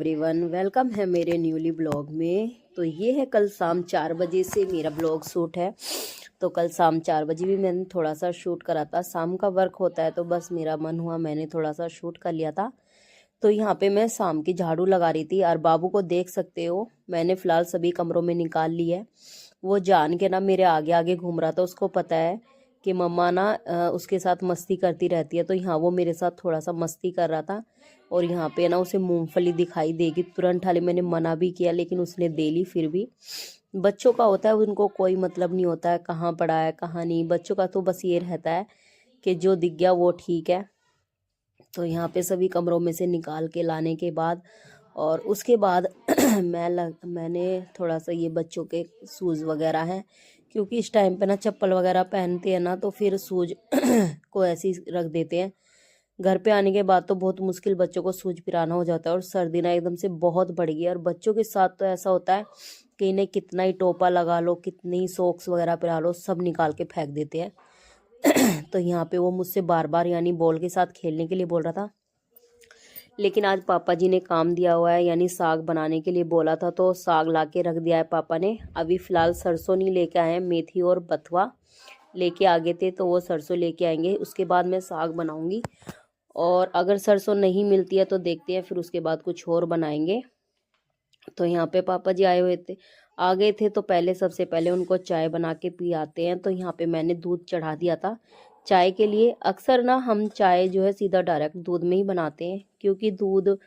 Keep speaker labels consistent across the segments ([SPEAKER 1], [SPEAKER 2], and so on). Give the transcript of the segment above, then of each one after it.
[SPEAKER 1] Everyone, welcome है मेरे newly blog में। तो ये है कल शाम 4 बजे से मेरा ब्लॉग शूट है। तो कल शाम 4 बजे भी मैंने थोड़ा सा शूट करा था। शाम का वर्क होता है तो बस मेरा मन हुआ मैंने थोड़ा सा शूट कर लिया था। तो यहाँ पे मैं शाम की झाड़ू लगा रही थी और बाबू को देख सकते हो मैंने फ़िलहाल सभी कमरों में निकाल ली है। वो जान के ना मेरे आगे आगे घूम रहा था। उसको पता है कि मम्मा ना उसके साथ मस्ती करती रहती है। तो यहाँ वो मेरे साथ थोड़ा सा मस्ती कर रहा था और यहाँ पे ना उसे मूंगफली दिखाई देगी तुरंत। हाले मैंने मना भी किया लेकिन उसने दे ली। फिर भी बच्चों का होता है, उनको कोई मतलब नहीं होता है कहाँ पड़ा है कहाँ नहीं। बच्चों का तो बस ये रहता है कि जो दिख गया वो ठीक है। तो यहाँ पे सभी कमरों में से निकाल के लाने के बाद और उसके बाद मैंने थोड़ा सा ये बच्चों के शूज़ वगैरह हैं, क्योंकि इस टाइम पे ना चप्पल वगैरह पहनते हैं ना तो फिर शूज को ऐसे ही रख देते हैं। घर पे आने के बाद तो बहुत मुश्किल बच्चों को सूज पिराना हो जाता है और सर्दी ना एकदम से बहुत बढ़ गई है। और बच्चों के साथ तो ऐसा होता है कि इन्हें कितना ही टोपा लगा लो, कितनी सॉक्स वगैरह पिरा लो, सब निकाल के फेंक देते हैं। तो यहाँ पे वो मुझसे बार बार यानी बॉल के साथ खेलने के लिए बोल रहा था, लेकिन आज पापा जी ने काम दिया हुआ है यानी साग बनाने के लिए बोला था तो साग ला के रख दिया है पापा ने। अभी फ़िलहाल सरसों नहीं लेके आए हैं, मेथी और बथुआ लेके आ गए थे तो वो सरसों लेके आएंगे, उसके बाद मैं साग बनाऊंगी। और अगर सरसों नहीं मिलती है तो देखते हैं, फिर उसके बाद कुछ और बनाएंगे। तो यहाँ पे पापा जी आए हुए थे, आ गए थे तो पहले सबसे पहले उनको चाय बना के पियाते हैं। तो यहाँ पे मैंने दूध चढ़ा दिया था चाय के लिए। अक्सर ना हम चाय जो है सीधा डायरेक्ट दूध में ही बनाते हैं, क्योंकि दूध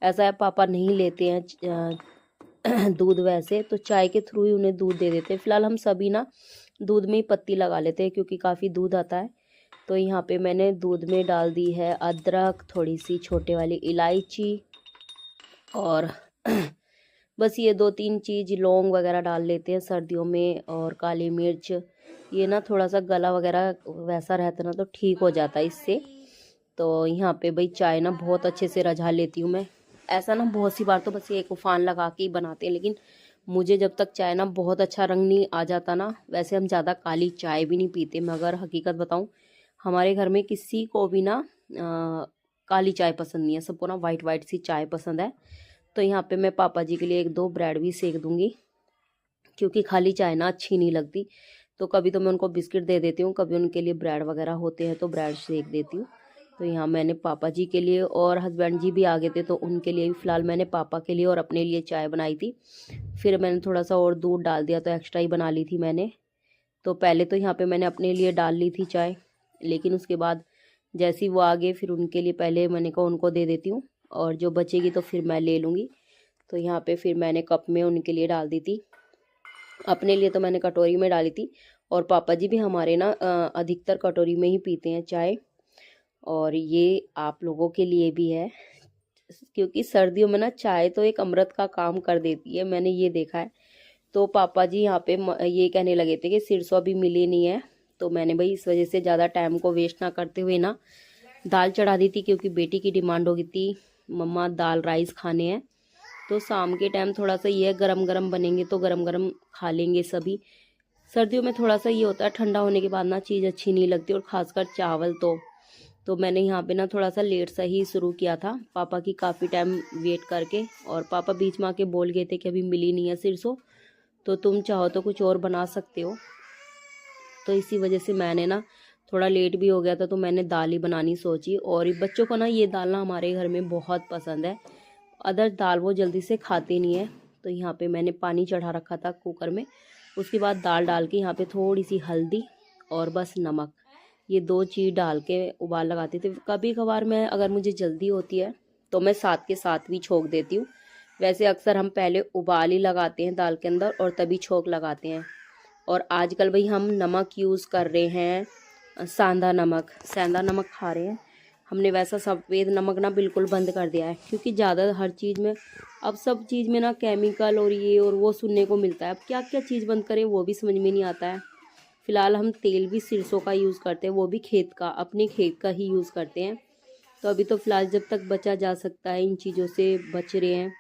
[SPEAKER 1] ऐसा है पापा नहीं लेते हैं दूध वैसे, तो चाय के थ्रू ही उन्हें दूध दे देते हैं। फिलहाल हम सभी ना दूध में ही पत्ती लगा लेते हैं क्योंकि काफ़ी दूध आता है। तो यहाँ पे मैंने दूध में डाल दी है अदरक, थोड़ी सी छोटे वाली इलायची और बस ये 2-3 चीज़, लौंग वगैरह डाल लेते हैं सर्दियों में, और काली मिर्च। ये ना थोड़ा सा गला वगैरह वैसा रहता है ना तो ठीक हो जाता है इससे। तो यहाँ पे भाई चाय ना बहुत अच्छे से रझा लेती हूँ मैं। ऐसा ना बहुत सी बार तो बस एक उफान लगा के ही बनाते हैं, लेकिन मुझे जब तक चाय ना बहुत अच्छा रंग नहीं आ जाता ना, वैसे हम ज़्यादा काली चाय भी नहीं पीते। मैं अगर हकीकत बताऊँ, हमारे घर में किसी को भी ना काली चाय पसंद नहीं है, सबको ना वाइट वाइट सी चाय पसंद है। तो यहाँ पे मैं पापा जी के लिए 1-2 ब्रेड भी सेक दूंगी, क्योंकि खाली चाय ना अच्छी नहीं लगती। तो कभी तो मैं उनको बिस्किट दे देती हूँ, कभी उनके लिए ब्रेड वगैरह होते हैं तो ब्रेड सेक देती हूँ। तो यहाँ मैंने पापा जी के लिए, और हस्बैंड जी भी आ गए थे तो उनके लिए भी, फ़िलहाल मैंने पापा के लिए और अपने लिए चाय बनाई थी। फिर मैंने थोड़ा सा और दूध डाल दिया तो एक्स्ट्रा ही बना ली थी मैंने। तो पहले तो यहाँ पे मैंने अपने लिए डाल ली थी चाय, लेकिन उसके बाद जैसे ही वो आ गए फिर उनके लिए पहले मैंने कहा उनको दे देती हूँ, और जो बचेगी तो फिर मैं ले लूँगी। तो यहाँ पे फिर मैंने कप में उनके लिए डाल दी थी, अपने लिए तो मैंने कटोरी में डाली थी। और पापा जी भी हमारे ना अधिकतर कटोरी में ही पीते हैं चाय। और ये आप लोगों के लिए भी है, क्योंकि सर्दियों में ना चाय तो एक अमृत का काम कर देती है, मैंने ये देखा है। तो पापा जी यहाँ पे ये कहने लगे थे कि सिरसों अभी मिली नहीं है। तो मैंने भाई इस वजह से ज़्यादा टाइम को वेस्ट ना करते हुए ना दाल चढ़ा दी थी, क्योंकि बेटी की डिमांड हो गई थी मम्मा दाल राइस खाने हैं। तो शाम के टाइम थोड़ा सा ये गरम गरम बनेंगे तो गरम गरम खा लेंगे सभी। सर्दियों में थोड़ा सा ये होता है ठंडा होने के बाद ना चीज़ अच्छी नहीं लगती, और ख़ासकर चावल तो मैंने यहाँ पे ना थोड़ा सा लेट सा ही शुरू किया था पापा की काफ़ी टाइम वेट करके। और पापा बीच में आके बोल गए थे कि अभी मिली नहीं है सिरसों, तो तुम चाहो तो कुछ और बना सकते हो। तो इसी वजह से मैंने ना थोड़ा लेट भी हो गया था तो मैंने दाल ही बनानी सोची। और बच्चों को ना ये दाल ना हमारे घर में बहुत पसंद है, अदर दाल वो जल्दी से खाते नहीं है। तो यहाँ पे मैंने पानी चढ़ा रखा था कुकर में, उसके बाद दाल डाल के यहाँ पे थोड़ी सी हल्दी और बस नमक, ये 2 चीज़ डाल के उबाल लगाती थी। कभी कभार मैं अगर मुझे जल्दी होती है तो मैं साथ के साथ भी छोंक देती हूँ। वैसे अक्सर हम पहले उबाल ही लगाते हैं दाल के अंदर और तभी छोंक लगाते हैं। और आजकल भाई हम नमक यूज़ कर रहे हैं, सेंधा नमक खा रहे हैं हमने। वैसा सफ़ेद नमक ना बिल्कुल बंद कर दिया है, क्योंकि ज़्यादा हर चीज़ में अब सब चीज़ में ना केमिकल और ये और वो सुनने को मिलता है। अब क्या क्या चीज़ बंद करें वो भी समझ में नहीं आता है। फ़िलहाल हम तेल भी सिरसों का यूज़ करते हैं, वो भी खेत का, अपने खेत का ही यूज़ करते हैं। तो अभी तो फ़िलहाल जब तक बचा जा सकता है इन चीज़ों से बच रहे हैं।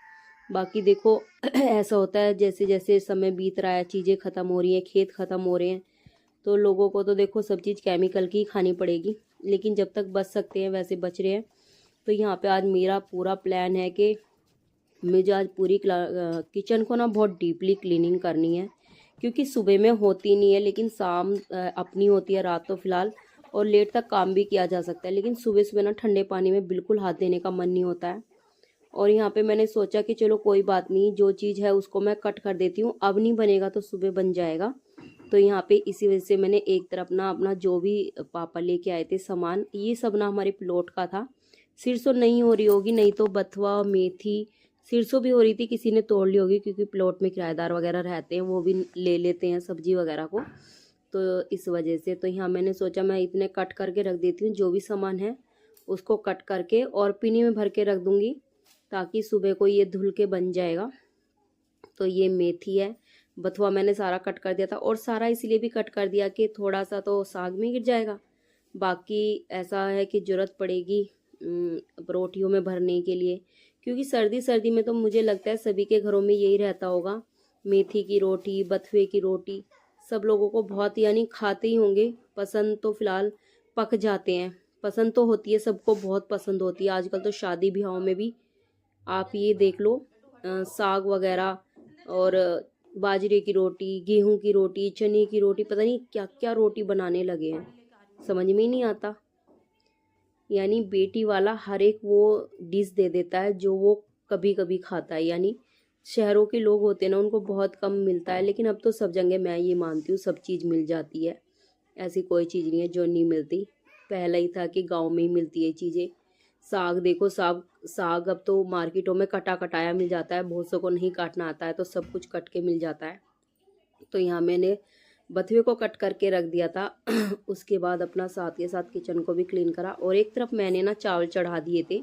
[SPEAKER 1] बाकी देखो ऐसा होता है जैसे जैसे समय बीत रहा है, चीज़ें ख़त्म हो रही हैं, खेत ख़त्म हो रहे हैं, तो लोगों को तो देखो सब चीज़ केमिकल की ही खानी पड़ेगी। लेकिन जब तक बच सकते हैं वैसे बच रहे हैं। तो यहाँ पे आज मेरा पूरा प्लान है कि मुझे आज पूरी किचन को ना बहुत डीपली क्लीनिंग करनी है, क्योंकि सुबह में होती नहीं है, लेकिन शाम अपनी होती है, रात तो फिलहाल, और लेट तक काम भी किया जा सकता है, लेकिन सुबह सुबह ना ठंडे पानी में बिल्कुल हाथ देने का मन नहीं होता है। और यहाँ पे मैंने सोचा कि चलो कोई बात नहीं, जो चीज़ है उसको मैं कट कर देती हूँ, अब नहीं बनेगा तो सुबह बन जाएगा। तो यहाँ पे इसी वजह से मैंने एक तरफ ना अपना जो भी पापा लेके आए थे सामान, ये सब ना हमारे प्लॉट का था। सिरसों नहीं हो रही होगी, नहीं तो बथुआ मेथी, सिरसों भी हो रही थी, किसी ने तोड़ ली होगी, क्योंकि प्लॉट में किराएदार वगैरह रहते हैं, वो भी ले लेते हैं सब्जी वगैरह को, तो इस वजह से। तो यहाँ मैंने सोचा मैं इतने कट करके रख देती हूँ, जो भी सामान है उसको कट करके और पीनी में भर के रख दूँगी, ताकि सुबह को ये धुल के बन जाएगा। तो ये मेथी है, बथुआ मैंने सारा कट कर दिया था, और सारा इसलिए भी कट कर दिया कि थोड़ा सा तो साग में गिर जाएगा, बाकी ऐसा है कि ज़रूरत पड़ेगी रोटियों में भरने के लिए, क्योंकि सर्दी सर्दी में तो मुझे लगता है सभी के घरों में यही रहता होगा, मेथी की रोटी, बथुए की रोटी, सब लोगों को बहुत, यानी खाते ही होंगे। पसंद तो फिलहाल पक जाते हैं, पसंद तो होती है, सबको बहुत पसंद होती है। आजकल तो शादी ब्याहों में भी आप ये देख लो, साग वगैरह और बाजरे की रोटी, गेहूं की रोटी, चने की रोटी, पता नहीं क्या क्या रोटी बनाने लगे हैं, समझ में ही नहीं आता। यानी बेटी वाला हर एक वो डिश दे देता है जो वो कभी कभी खाता है। यानी शहरों के लोग होते हैं ना, उनको बहुत कम मिलता है, लेकिन अब तो सब जगह मैं ये मानती हूँ सब चीज़ मिल जाती है, ऐसी कोई चीज़ नहीं है जो नहीं मिलती। पहला ही था कि गांव में ही मिलती है चीज़ें। साग देखो, साग साग अब तो मार्केटों में कटा कटाया मिल जाता है, बहुत सौ को नहीं काटना आता है, तो सब कुछ कट के मिल जाता है। तो यहाँ मैंने बथुए को कट करके रख दिया था। उसके बाद अपना साथ के साथ किचन को भी क्लीन करा, और एक तरफ मैंने ना चावल चढ़ा दिए थे,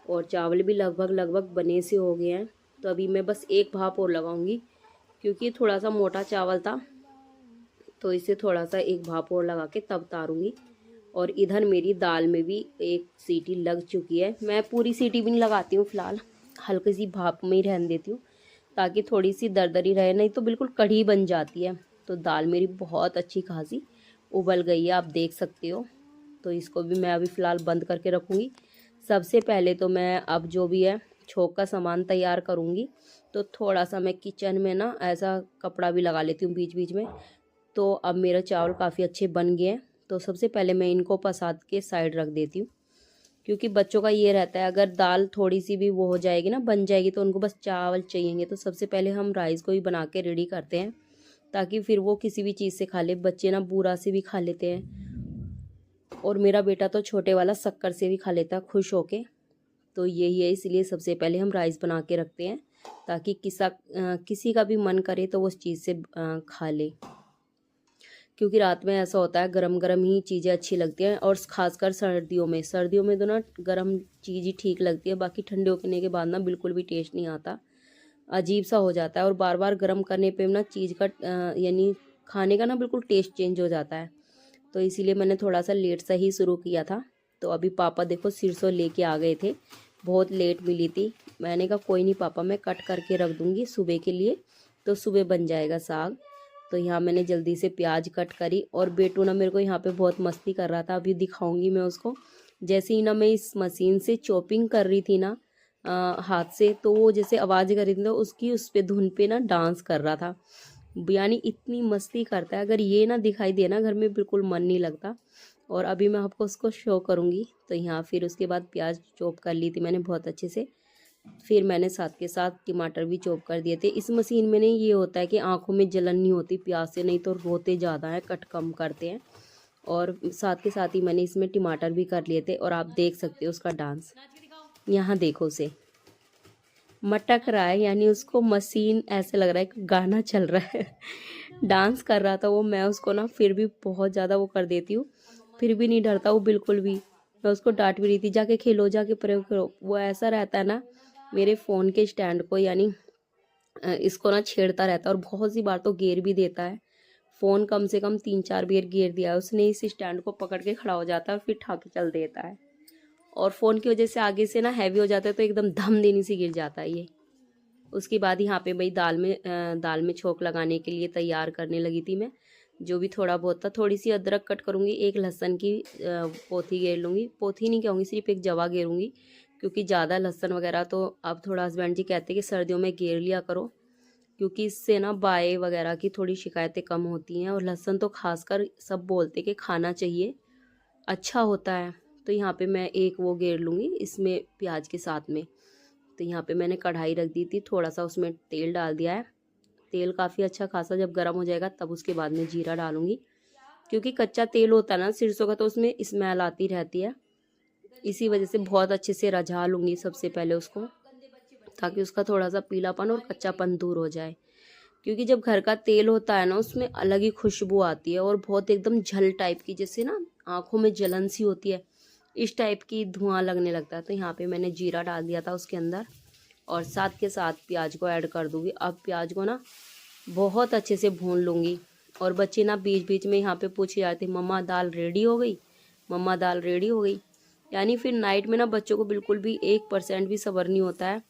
[SPEAKER 1] और चावल भी लगभग लगभग बने से हो गए हैं। तो अभी मैं बस एक भाप और लगाऊंगी, क्योंकि थोड़ा सा मोटा चावल था, तो इसे थोड़ा सा एक भाप और लगा के तब उतारूंगी। और इधर मेरी दाल में भी एक सीटी लग चुकी है। मैं पूरी सीटी भी नहीं लगाती हूँ फिलहाल, हल्की सी भाप में ही रहने देती हूँ, ताकि थोड़ी सी दरदरी रहे, नहीं तो बिल्कुल कढ़ी बन जाती है। तो दाल मेरी बहुत अच्छी खासी उबल गई है, आप देख सकते हो। तो इसको भी मैं अभी फ़िलहाल बंद करके रखूँगी। सबसे पहले तो मैं अब जो भी है छोंक का सामान तैयार करूँगी। तो थोड़ा सा मैं किचन में ना ऐसा कपड़ा भी लगा लेती हूँ बीच बीच में। तो अब मेरा चावल काफ़ी अच्छे बन गए हैं। तो सबसे पहले मैं इनको पसाद के साइड रख देती हूँ, क्योंकि बच्चों का ये रहता है, अगर दाल थोड़ी सी भी वो हो जाएगी ना, बन जाएगी, तो उनको बस चावल चाहिए। तो सबसे पहले हम राइस को ही बना के रेडी करते हैं, ताकि फिर वो किसी भी चीज़ से खा ले। बच्चे ना बूरा से भी खा लेते हैं, और मेरा बेटा तो छोटे वाला शक्कर से भी खा लेता है खुश होके। तो यही है, इसलिए सबसे पहले हम राइस बना के रखते हैं, ताकि किसी का भी मन करे तो वो उस चीज़ से खा ले। क्योंकि रात में ऐसा होता है, गरम गरम ही चीज़ें अच्छी लगती हैं, और ख़ासकर सर्दियों में तो ना गरम चीज़ ही ठीक लगती है। बाकी ठंडे होने के बाद ना बिल्कुल भी टेस्ट नहीं आता, अजीब सा हो जाता है, और बार बार गर्म करने पे ना चीज़ का यानी खाने का ना बिल्कुल टेस्ट चेंज हो जाता है। तो इसीलिए मैंने थोड़ा सा लेट सा ही शुरू किया था। तो अभी पापा देखो सिरसों लेके आ गए थे, बहुत लेट मिली थी। मैंने कहा कोई नहीं पापा, मैं कट करके रख दूँगी सुबह के लिए, तो सुबह बन जाएगा साग। तो यहाँ मैंने जल्दी से प्याज कट करी, और बेटू ना मेरे को यहाँ पे बहुत मस्ती कर रहा था, अभी दिखाऊंगी मैं उसको। जैसे ही ना मैं इस मशीन से चॉपिंग कर रही थी ना हाथ से, तो वो जैसे आवाज़ कर रही थी, तो उसकी उस पे धुन पे ना डांस कर रहा था। यानी इतनी मस्ती करता है, अगर ये ना दिखाई दे ना घर में, बिल्कुल मन नहीं लगता। और अभी मैं आपको उसको शो करूँगी। तो यहाँ फिर उसके बाद प्याज चॉप कर ली थी मैंने बहुत अच्छे से। फिर मैंने साथ के साथ टमाटर भी चॉप कर दिए थे। इस मशीन में नहीं ये होता है कि आंखों में जलन नहीं होती प्याज से, नहीं तो रोते ज़्यादा है, कट कम करते हैं। और साथ के साथ ही मैंने इसमें टमाटर भी कर लिए थे, और आप देख सकते हो उसका डांस, यहाँ देखो उसे मटक रहा है, यानी उसको मशीन ऐसे लग रहा है कि गाना चल रहा है। डांस कर रहा था वो, मैं उसको ना फिर भी बहुत ज़्यादा वो कर देती हूँ, फिर भी नहीं डरता वो बिल्कुल भी। मैं उसको डांट भी रही थी, जाके खेलो, जाके प्रयोग करो। वो ऐसा रहता है ना, मेरे फ़ोन के स्टैंड को, यानी इसको ना छेड़ता रहता है, और बहुत सी बार तो गिर भी देता है। फ़ोन कम से कम 3-4 बार गिर दिया है उसने। इस स्टैंड को पकड़ के खड़ा हो जाता है, और फिर ठा के चल देता है। और फ़ोन की वजह से आगे से ना हैवी हो जाता है, तो एकदम धम देनी से गिर जाता है ये। उसके बाद यहाँ पे भाई दाल में छोंक लगाने के लिए तैयार करने लगी थी मैं, जो भी थोड़ा बहुत था। थोड़ी सी अदरक कट करूँगी, एक लहसुन की पोथी घेर लूँगी, पोथी नहीं कहूँगी, सिर्फ एक जवा घेरूँगी, क्योंकि ज़्यादा लहसुन वगैरह तो अब थोड़ा हस्बैंड जी कहते हैं कि सर्दियों में घेर लिया करो, क्योंकि इससे ना बाएँ वगैरह की थोड़ी शिकायतें कम होती हैं। और लहसुन तो खासकर सब बोलते हैं कि खाना चाहिए, अच्छा होता है। तो यहाँ पे मैं एक वो घेर लूँगी इसमें प्याज के साथ में। तो यहाँ पे मैंने कढ़ाई रख दी थी, थोड़ा सा उसमें तेल डाल दिया है। तेल काफ़ी अच्छा खासा जब गर्म हो जाएगा तब उसके बाद में जीरा डालूँगी, क्योंकि कच्चा तेल होता है ना सरसों का, तो उसमें स्मेल आती रहती है। इसी वजह से बहुत अच्छे से रझा लूँगी सबसे पहले उसको, ताकि उसका थोड़ा सा पीलापन और कच्चापन दूर हो जाए। क्योंकि जब घर का तेल होता है ना उसमें अलग ही खुशबू आती है, और बहुत एकदम झल टाइप की, जैसे ना आँखों में जलन सी होती है, इस टाइप की धुआं लगने लगता है। तो यहाँ पे मैंने जीरा डाल दिया था उसके अंदर, और साथ के साथ प्याज को ऐड कर दूँगी। अब प्याज को ना बहुत अच्छे से भून लूँगी। और बच्चे ना बीच बीच में यहाँ पे पूछे जाते, मम्मा दाल रेडी हो गई, मम्मा दाल रेडी हो गई। यानी फिर नाइट में ना बच्चों को बिल्कुल भी 1% भी सब्र नहीं होता है।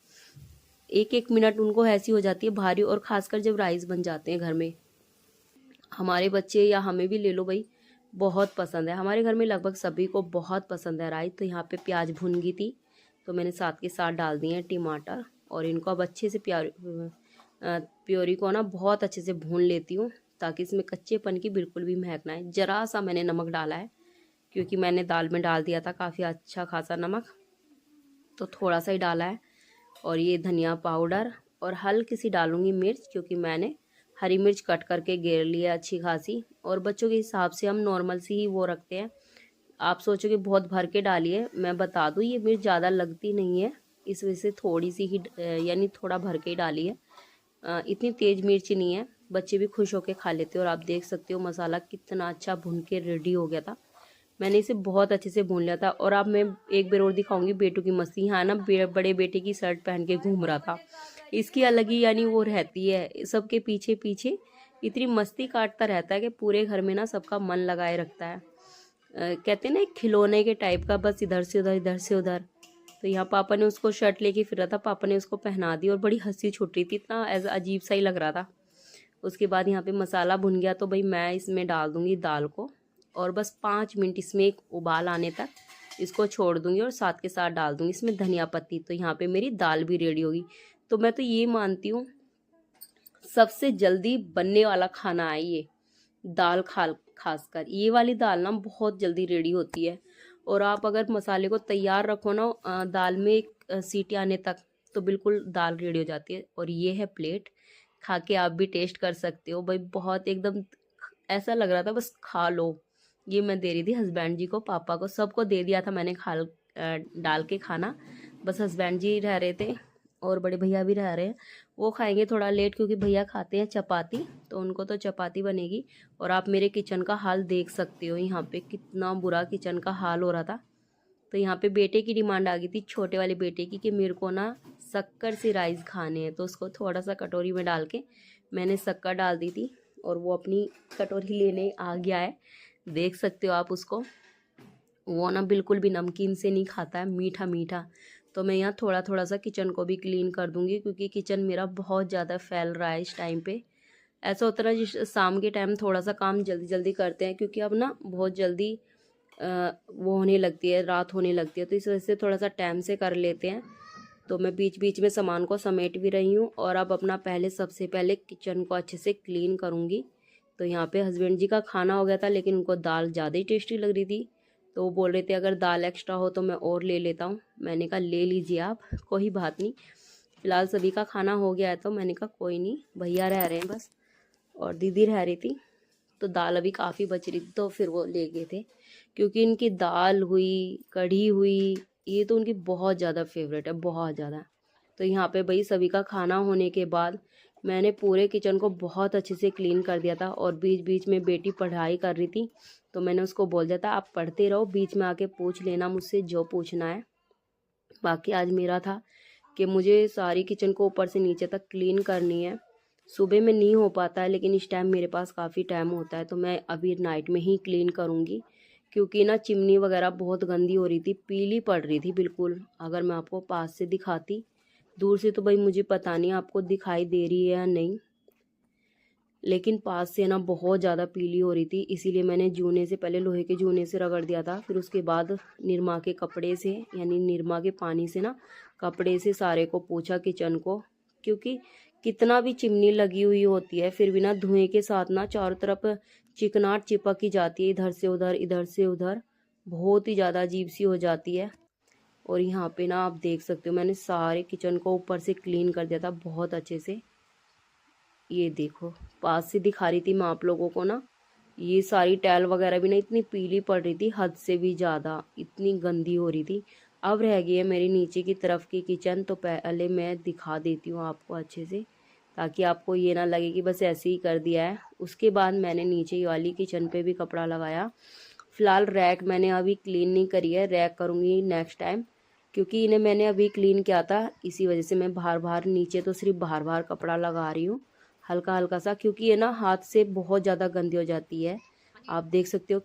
[SPEAKER 1] एक एक मिनट उनको ऐसी हो जाती है भारी, और ख़ासकर जब राइस बन जाते हैं घर में। हमारे बच्चे या हमें भी ले लो भाई, बहुत पसंद है। हमारे घर में लगभग सभी को बहुत पसंद है राइस। तो यहाँ पे प्याज भुन गई थी, तो मैंने साथ के साथ डाल दिए हैं टमाटर, और इनको अब अच्छे से प्योरी को ना बहुत अच्छे से भून लेती हूँ, ताकि इसमें कच्चेपन की बिल्कुल भी महक ना आए। ज़रा सा मैंने नमक डाला है, क्योंकि मैंने दाल में डाल दिया था काफ़ी अच्छा खासा नमक, तो थोड़ा सा ही डाला है। और ये धनिया पाउडर, और हल्की सी डालूंगी मिर्च, क्योंकि मैंने हरी मिर्च कट करके घेर ली है अच्छी खासी। और बच्चों के हिसाब से हम नॉर्मल सी ही वो रखते हैं। आप सोचोगे बहुत भर के डालिए, मैं बता दूँ ये मिर्च ज़्यादा लगती नहीं है, इस वजह से थोड़ी सी ही यानी थोड़ा भर के ही डाली है। इतनी तेज़ मिर्च नहीं है, बच्चे भी खुश होके खा लेते हैं। और आप देख सकते हो मसाला कितना अच्छा भुन के रेडी हो गया था। मैंने इसे बहुत अच्छे से भून लिया था। और अब मैं एक बार और दिखाऊंगी बेटू की मस्ती। हाँ ना, बड़े बेटे की शर्ट पहन के घूम रहा था, इसकी अलग ही यानी वो रहती है, सबके पीछे पीछे इतनी मस्ती काटता रहता है कि पूरे घर में ना सबका मन लगाए रखता है। कहते हैं ना एक खिलौने के टाइप का, बस इधर से उधर इधर से उधर। तो यहाँ पापा ने उसको शर्ट लेके फिरा था, पापा ने उसको पहना दी, और बड़ी हंसी छूट रही थी, इतना ऐसा अजीब सा ही लग रहा था। उसके बाद यहाँ पे मसाला भुन गया, तो भाई मैं इसमें डाल दूँगी दाल को, और बस 5 मिनट इसमें एक उबाल आने तक इसको छोड़ दूँगी, और साथ के साथ डाल दूँगी इसमें धनिया पत्ती। तो यहाँ पे मेरी दाल भी रेडी होगी। तो मैं तो ये मानती हूँ सबसे जल्दी बनने वाला खाना है ये दाल। खासकर ये वाली दाल ना बहुत जल्दी रेडी होती है। और आप अगर मसाले को तैयार रखो ना दाल में एक सीटी आने तक, तो बिल्कुल दाल रेडी हो जाती है। और ये है प्लेट, खा के आप भी टेस्ट कर सकते हो भाई, बहुत एकदम ऐसा लग रहा था बस खा लो। ये मैं दे रही थी हस्बैंड जी को, पापा को, सबको दे दिया था मैंने डाल के खाना। बस हस्बैंड जी रह रहे थे, और बड़े भैया भी रह रहे हैं, वो खाएंगे थोड़ा लेट, क्योंकि भैया खाते हैं चपाती, तो उनको तो चपाती बनेगी। और आप मेरे किचन का हाल देख सकते हो, यहाँ पे कितना बुरा किचन का हाल हो रहा था। तो यहाँ पे बेटे की डिमांड आ गई थी, छोटे वाले बेटे की, कि मेरे को ना शक्कर से राइस खाने हैं। तो उसको थोड़ा सा कटोरी में डाल के मैंने शक्कर डाल दी थी, और वो अपनी कटोरी लेने आ गया है, देख सकते हो आप उसको। वो ना बिल्कुल भी नमकीन से नहीं खाता है, मीठा मीठा। तो मैं यहाँ थोड़ा थोड़ा सा किचन को भी क्लीन कर दूँगी, क्योंकि किचन मेरा बहुत ज़्यादा फैल रहा है इस टाइम पे। ऐसा होता है जिस शाम के टाइम थोड़ा सा काम जल्दी जल्दी करते हैं, क्योंकि अब ना बहुत जल्दी वो होने लगती है, रात होने लगती है, तो इस वजह से थोड़ा सा टाइम से कर लेते हैं। तो मैं बीच बीच में सामान को समेट भी रही हूँ, और अब अपना सबसे पहले किचन को अच्छे से क्लीन करूँगी। तो यहाँ पे हस्बैंड जी का खाना हो गया था, लेकिन उनको दाल ज़्यादा ही टेस्टी लग रही थी, तो वो बोल रहे थे अगर दाल एक्स्ट्रा हो तो मैं और ले लेता हूँ। मैंने कहा ले लीजिए आप, कोई बात नहीं, फ़िलहाल सभी का खाना हो गया है। तो मैंने कहा कोई नहीं, भैया रह रहे हैं बस, और दीदी रह रही थी, तो दाल अभी काफ़ी बच रही थी, तो फिर वो ले गए थे। क्योंकि इनकी दाल हुई, कढ़ी हुई, ये तो उनकी बहुत ज़्यादा फेवरेट है, बहुत ज़्यादा। तो यहाँ पे भाई सभी का खाना होने के बाद मैंने पूरे किचन को बहुत अच्छे से क्लीन कर दिया था। और बीच बीच में बेटी पढ़ाई कर रही थी, तो मैंने उसको बोल दिया था आप पढ़ते रहो, बीच में आके पूछ लेना मुझसे जो पूछना है। बाकी आज मेरा था कि मुझे सारी किचन को ऊपर से नीचे तक क्लीन करनी है। सुबह में नहीं हो पाता है, लेकिन इस टाइम मेरे पास काफ़ी टाइम होता है, तो मैं अभी नाइट में ही क्लीन करूँगी। क्योंकि ना चिमनी वगैरह बहुत गंदी हो रही थी, पीली पड़ रही थी बिल्कुल। अगर मैं आपको पास से दिखाती, दूर से तो भाई मुझे पता नहीं आपको दिखाई दे रही है या नहीं। लेकिन पास से ना बहुत ज़्यादा पीली हो रही थी, इसीलिए मैंने जूने से पहले लोहे के जूने से रगड़ दिया था। फिर उसके बाद निरमा के कपड़े से, यानी निरमा के पानी से ना कपड़े से सारे को पोंछा किचन को, क्योंकि कितना भी चिमनी लगी हुई होती है फिर भी ना धुएं के साथ ना चारों तरफ चिकनाहट चिपक ही जाती है, इधर से उधर इधर से उधर, बहुत ही ज़्यादा अजीब सी हो जाती है। और यहाँ पे ना आप देख सकते हो मैंने सारे किचन को ऊपर से क्लीन कर दिया था बहुत अच्छे से। ये देखो पास से दिखा रही थी मैं आप लोगों को ना, ये सारी टाइल वगैरह भी ना इतनी पीली पड़ रही थी, हद से भी ज़्यादा इतनी गंदी हो रही थी। अब रह गई है मेरी नीचे की तरफ की किचन, तो पहले मैं दिखा देती हूँ आपको अच्छे से, ताकि आपको ये ना लगे कि बस ऐसे ही कर दिया है। उसके बाद मैंने नीचे वाली किचन पे भी कपड़ा लगाया। फ़िलहाल रैक मैंने अभी क्लीन नहीं करी है, रैक करूँगी नेक्स्ट टाइम, क्योंकि इन्हें मैंने अभी क्लीन किया था, इसी वजह से मैं बाहर बाहर, नीचे तो सिर्फ बाहर बाहर कपड़ा लगा रही हूँ हल्का हल्का सा, क्योंकि ये ना हाथ से बहुत ज़्यादा गंदी हो जाती है। आप देख सकते हो